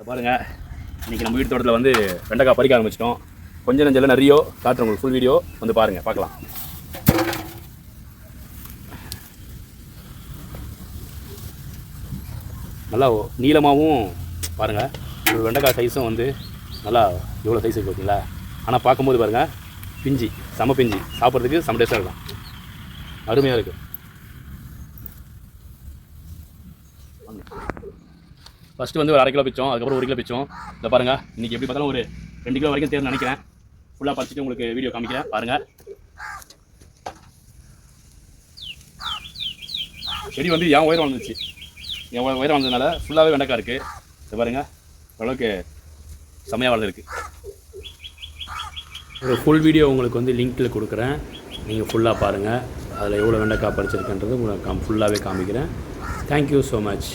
பாருங்கள், இன்றைக்கி நம்ம வீட்டு தோட்டத்தில் வந்து வெண்டைக்காய் பறிக்க ஆரம்பிச்சிட்டோம். கொஞ்சம் நெஞ்செல்லாம் நிறைய காட்டுறோம் உங்களுக்கு. ஃபுல் வீடியோ வந்து பாருங்கள், பார்க்கலாம். நல்லா நீளமாகவும் பாருங்கள், ஒரு வெண்டைக்காய் சைஸும் வந்து நல்லா எவ்வளோ சைஸ் இருக்குது பார்த்தீங்களா. ஆனால் பார்க்கும்போது பாருங்கள், பிஞ்சி செம பிஞ்சி, சாப்பிட்றதுக்கு செம டேஸ்ட்டாக இருக்கும், அருமையாக இருக்குது. ஃபஸ்ட்டு வந்து ஒரு 1/2 கிலோ பிச்சோம், அதுக்கப்புறம் 1 கிலோ பிச்சோம். இதை பாருங்கள், இன்றைக்கி எப்படி பார்த்தாலும் ஒரு 2 கிலோ வரைக்கும் தேர்ந்து நினைக்கிறேன். ஃபுல்லாக பறிச்சுட்டு உங்களுக்கு வீடியோ காமிக்கிறேன் பாருங்கள். செடி வந்து என் உயரம் வந்துச்சு, என் உயரம் வந்ததுனால ஃபுல்லாகவே வெண்டைக்காய் இருக்குது. இதை பாருங்கள், ஓரளவுக்கு செம்மையாக வளர்ந்துருக்கு. ஒரு ஃபுல் வீடியோ உங்களுக்கு வந்து லிங்க்கில் கொடுக்குறேன், நீங்கள் ஃபுல்லாக பாருங்கள். அதில் எவ்வளோ வெண்டைக்காய் பறிச்சிருக்குன்றது உங்களுக்கு ஃபுல்லாகவே காமிக்கிறேன். Thank you so much.